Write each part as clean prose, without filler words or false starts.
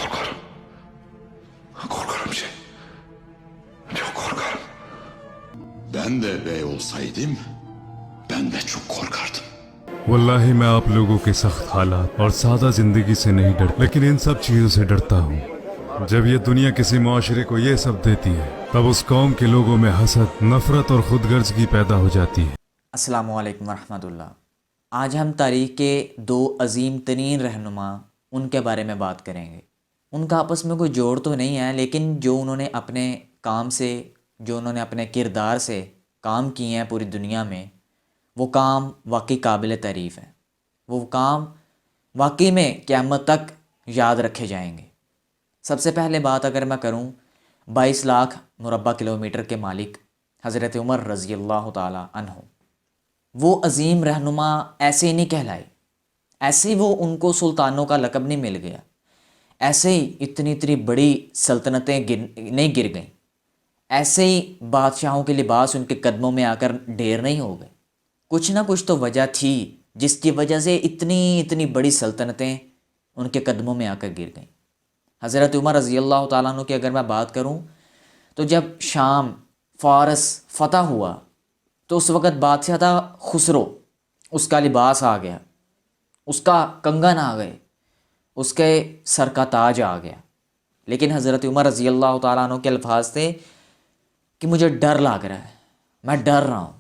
Korkarım. Korkarım şey. Çok korkarım. Ben de bey olsaydım, ben de çok korkardım. वल्लाही मैं आप लोगों के सख्त हालात और सादा जिंदगी से नहीं डरता, लेकिन इन सब चीज़ों से डरता हूँ। जब ये दुनिया किसी मुआशरे को ये सब देती है, तब उस कौम के लोगों में हसद, नफरत और खुदगर्जगी पैदा हो जाती है। अस्सलामु अलैकुम वरहमतुल्लाह। आज हम तारीख़ के दो अजीम तरीन रहनुमा उनके बारे में बात करेंगे। उनका आपस में कोई जोड़ तो नहीं है, लेकिन जो उन्होंने अपने काम से, जो उन्होंने अपने किरदार से काम किए हैं पूरी दुनिया में, वो काम वाकई काबिल तारीफ़ है। वो काम वाकई में क़यामत तक याद रखे जाएंगे। सबसे पहले बात अगर मैं करूं, 22 लाख मुरब्बा किलोमीटर के मालिक हज़रत उमर रज़ी अल्लाह ताला अन्हु, वो अजीम रहनुमा ऐसे ही नहीं कहलाए, ऐसे ही वो उनको सुल्तानों का लक़ब नहीं मिल गया, ऐसे ही इतनी इतनी बड़ी सल्तनतें नहीं गिर गईं, ऐसे ही बादशाहों के लिबास उनके कदमों में आकर ढेर नहीं हो गए। कुछ ना कुछ तो वजह थी जिसकी वजह से इतनी इतनी बड़ी सल्तनतें उनके कदमों में आकर गिर गईं। हज़रत उमर रज़ी अल्लाह तआला अन्हु की अगर मैं बात करूं, तो जब शाम फ़ारस फ़तह हुआ तो उस वक़्त बादशाह था खुसरो, उसका लिबास आ गया, उसका कंगन आ गए, उसके सर का ताज आ गया। लेकिन हज़रत उमर रज़ी अल्लाह तआला अन्हु के अल्फाज थे कि मुझे डर लग रहा है, मैं डर रहा हूँ,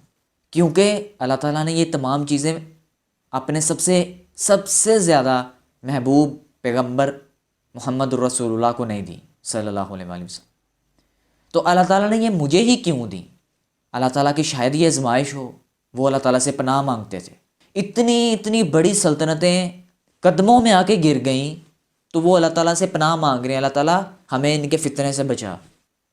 क्योंकि अल्लाह ताला ने ये तमाम चीज़ें अपने सबसे ज़्यादा महबूब पैगंबर मोहम्मद रसूलुल्लाह को नहीं दी सल्लल्लाहु अलैहि वसल्लम। तो अल्लाह ताला ने ये मुझे ही क्यों दी? अल्लाह ताला की शायद ये आजमाइश हो। वो अल्लाह ताला से पनाह मांगते थे। इतनी इतनी बड़ी सल्तनतें कदमों में आके गिर गईं, तो वो अल्लाह ताला से पनाह मांग रहे हैं, अल्लाह ताला हमें इनके फितने से बचा।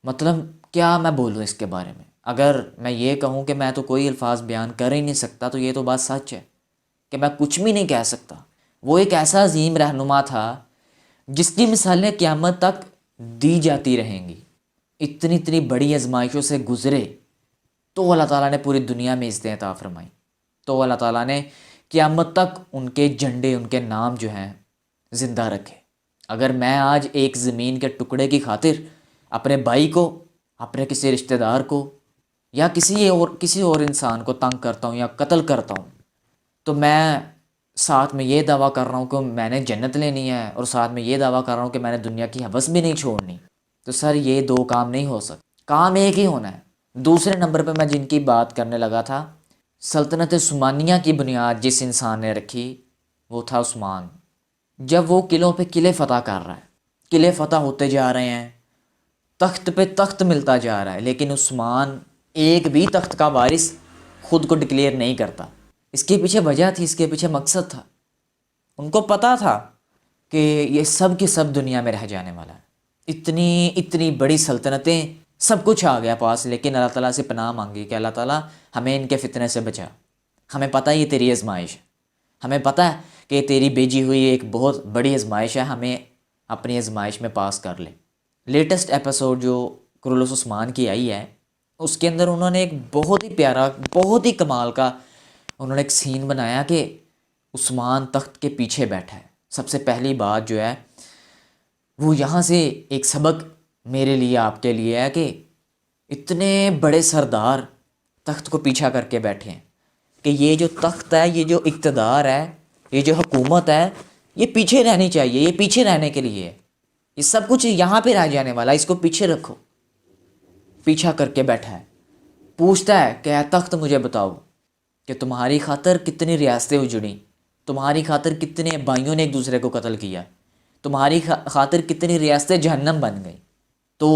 मतलब क्या मैं बोलूँ इसके बारे में? अगर मैं ये कहूँ कि मैं तो कोई अल्फाज बयान कर ही नहीं सकता, तो ये तो बात सच है कि मैं कुछ भी नहीं कह सकता। वो एक ऐसा अजीम रहनुमा था जिसकी मिसालें क़यामत तक दी जाती रहेंगी। इतनी इतनी बड़ी आजमाइशों से गुज़रे तो अल्लाह ताला ने पूरी दुनिया में इज़्ज़तें अता फरमाई, तो अल्लाह ताला ने क़यामत तक उनके झंडे, उनके नाम जो हैं ज़िंदा रखे। अगर मैं आज एक ज़मीन के टुकड़े की खातिर अपने भाई को, अपने किसी रिश्तेदार को या किसी और इंसान को तंग करता हूँ या कत्ल करता हूँ, तो मैं साथ में ये दावा कर रहा हूँ कि मैंने जन्नत लेनी है और साथ में ये दावा कर रहा हूँ कि मैंने दुनिया की हवस भी नहीं छोड़नी। तो सर ये दो काम नहीं हो सकते, काम एक ही होना है। दूसरे नंबर पे मैं जिनकी बात करने लगा था, सल्तनत उस्मानिया की बुनियाद जिस इंसान ने रखी वो था उस्मान। जब वो किलों पे किले फ़तह कर रहा है, किले फ़तह होते जा रहे हैं, तख्त पे तख्त मिलता जा रहा है, लेकिन उस्मान एक भी तख्त का वारिस खुद को डिक्लेयर नहीं करता। इसके पीछे वजह थी, इसके पीछे मकसद था। उनको पता था कि ये सब की सब दुनिया में रह जाने वाला है। इतनी इतनी बड़ी सल्तनतें, सब कुछ आ गया पास, लेकिन अल्लाह ताला से पनाह मांगी कि अल्लाह ताला हमें इनके फितने से बचा। हमें पता है ये तेरी आजमाइश है, हमें पता है कि ये तेरी भेजी हुई एक बहुत बड़ी आजमाइश है, हमें अपनी आजमाइश में पास कर ले। लेटेस्ट एपिसोड जो कुरुलुस उस्मान की आई है, उसके अंदर उन्होंने एक बहुत ही प्यारा, बहुत ही कमाल का उन्होंने एक सीन बनाया कि उस्मान तख्त के पीछे बैठा है। सबसे पहली बात जो है वो यहाँ से एक सबक मेरे लिए, आपके लिए है कि इतने बड़े सरदार तख्त को पीछा करके बैठे हैं कि ये जो तख्त है, ये जो इक़्तिदार है, ये जो हुकूमत है, ये पीछे रहनी चाहिए, ये पीछे रहने के लिए है। ये सब कुछ यहाँ पे रह जाने वाला है, इसको पीछे रखो। पीछा करके बैठा है, पूछता है कि तख्त मुझे बताओ कि तुम्हारी खातर कितनी रियासतें उजड़ी, तुम्हारी खातर कितने भाइयों ने एक दूसरे को कत्ल किया, तुम्हारी खातिर कितनी रियासतें जहन्नम बन गई। तो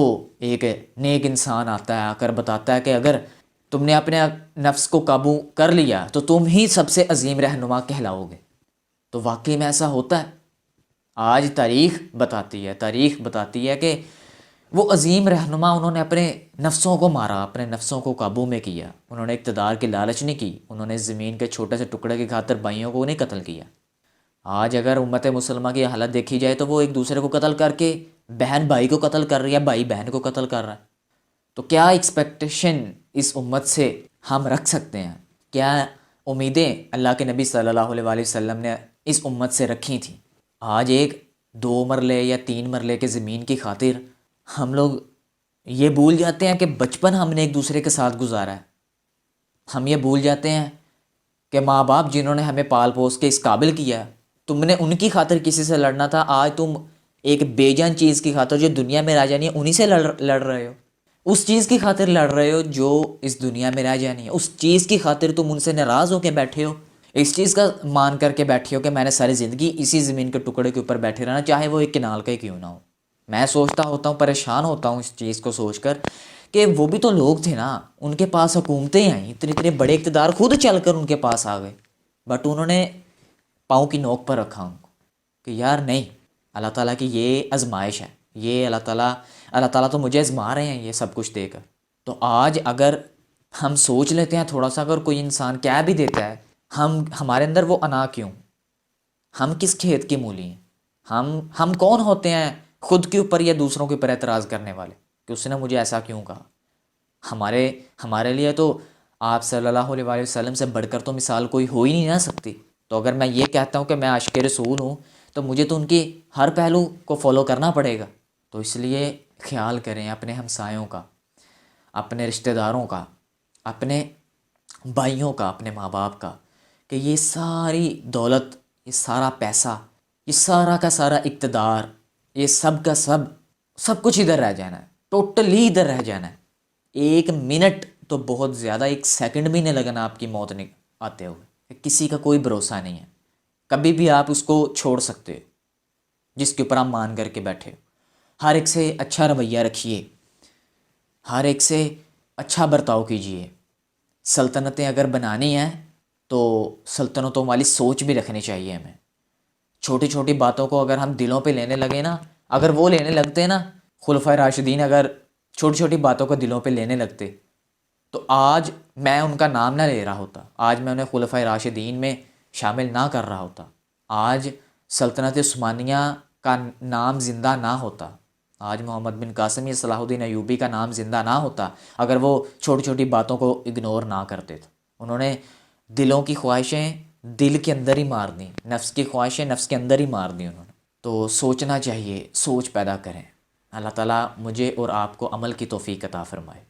एक नेक इंसान आता है, आकर बताता है कि अगर तुमने अपने नफ्स को काबू कर लिया तो तुम ही सबसे अजीम रहनुमा कहलाओगे। तो वाकई में ऐसा होता है। आज तारीख़ बताती है कि वो अजीम रहनुमा, उन्होंने अपने नफ्सों को मारा, अपने नफ्सों को काबू में किया। उन्होंने इक़्तिदार की लालच नहीं की, उन्होंने ज़मीन के छोटे से टुकड़े की खातिर भाइयों को नहीं कत्ल किया। आज अगर उम्मत मुसलमा की हालत देखी जाए तो वो एक दूसरे को कत्ल करके, बहन भाई को कत्ल कर रही है, भाई बहन को कत्ल कर रहा है। तो क्या एक्सपेक्टेशन इस उम्मत से हम रख सकते हैं? क्या उम्मीदें अल्लाह के नबी सल्लल्लाहु अलैहि वसल्लम ने इस उम्मत से रखी थी? आज एक 2 مرلے یا 3 مرلے کے زمین کی خاطر ہم لوگ یہ بھول جاتے ہیں کہ بچپن ہم نے ایک دوسرے کے ساتھ گزارا ہے. ہم یہ بھول جاتے ہیں کہ ماں باپ جنہوں نے ہمیں پال پوس کے اس قابل کیا ہے، تم نے ان کی خاطر کسی سے لڑنا تھا، آج تم ایک بے جان چیز کی خاطر جو دنیا میں رہ جانی ہے انہی سے لڑ رہے ہو. اس چیز کی خاطر لڑ رہے ہو جو اس دنیا میں رہ جانی ہے. اس چیز کی خاطر تم ان سے ناراض ہو کے بیٹھے ہو، اس چیز کا مان کر کے بیٹھے ہو کہ میں نے ساری زندگی اسی زمین کے ٹکڑے کے اوپر بیٹھے رہنا، چاہے وہ ایک کنال کا ہی کیوں نہ ہو. میں سوچتا ہوتا ہوں، پریشان ہوتا ہوں اس چیز کو سوچ کر کہ وہ بھی تو لوگ تھے نا، ان کے پاس حکومتیں آئیں، اتنے اتنے بڑے اقتدار خود چل کر ان کے پاس آ گئے، بٹ انہوں نے پاؤں کی نوک پر رکھا ان کو کہ یار نہیں، اللہ تعالیٰ کی یہ آزمائش ہے، یہ اللہ تعالیٰ تو مجھے آزما رہے ہیں یہ سب کچھ دے کر. تو آج اگر ہم سوچ لیتے ہیں تھوڑا سا، اگر کوئی انسان کہہ بھی دیتا ہے، ہمارے اندر وہ انا کیوں؟ ہم کس کھیت کی مولی ہیں؟ ہم کون ہوتے ہیں خود کے اوپر یا دوسروں کے اوپر اعتراض کرنے والے کہ اس نے مجھے ایسا کیوں کہا؟ ہمارے لیے تو آپ صلی اللہ علیہ وآلہ وسلم سے بڑھ کر تو مثال کوئی ہو ہی نہیں نہ سکتی. تو اگر میں یہ کہتا ہوں کہ میں عاشق رسول ہوں تو مجھے تو ان کی ہر پہلو کو فالو کرنا پڑے گا. تو اس لیے خیال کریں اپنے ہمسایوں کا، اپنے رشتہ داروں کا، اپنے بھائیوں کا، اپنے ماں باپ کا، کہ یہ ساری دولت، یہ سارا پیسہ، یہ سارا کا سارا اقتدار، یہ سب کا سب کچھ ادھر رہ جانا ہے، ٹوٹلی ادھر رہ جانا ہے. 1 منٹ تو بہت زیادہ، 1 سیکنڈ بھی نہیں لگنا آپ کی موت آتے ہوئے. کسی کا کوئی بھروسہ نہیں ہے، کبھی بھی آپ اس کو چھوڑ سکتے ہو جس کے اوپر آپ مان کر کے بیٹھے ہو. ہر ایک سے اچھا رویہ رکھیے، ہر ایک سے اچھا برتاؤ کیجیے. سلطنتیں اگر بنانی ہیں تو سلطنتوں والی سوچ بھی رکھنی چاہیے ہمیں. چھوٹی چھوٹی باتوں کو اگر ہم دلوں پہ لینے لگے نا، اگر وہ لینے لگتے نا، خلفائے راشدین اگر چھوٹی چھوٹی باتوں کو دلوں پہ لینے لگتے تو آج میں ان کا نام نہ لے رہا ہوتا، آج میں انہیں خلفائے راشدین میں شامل نہ کر رہا ہوتا، آج سلطنت عثمانیہ کا نام زندہ نہ ہوتا، آج محمد بن قاسم یا صلاح الدین ایوبی کا نام زندہ نہ ہوتا اگر وہ چھوٹی چھوٹی باتوں کو اگنور نہ کرتے. تھے انہوں نے دلوں کی خواہشیں دل کے اندر ہی مار دیں، نفس کی خواہشیں نفس کے اندر ہی مار دیں انہوں نے. تو سوچنا چاہیے، سوچ پیدا کریں. اللہ تعالیٰ مجھے اور آپ کو عمل کی توفیق عطا فرمائے.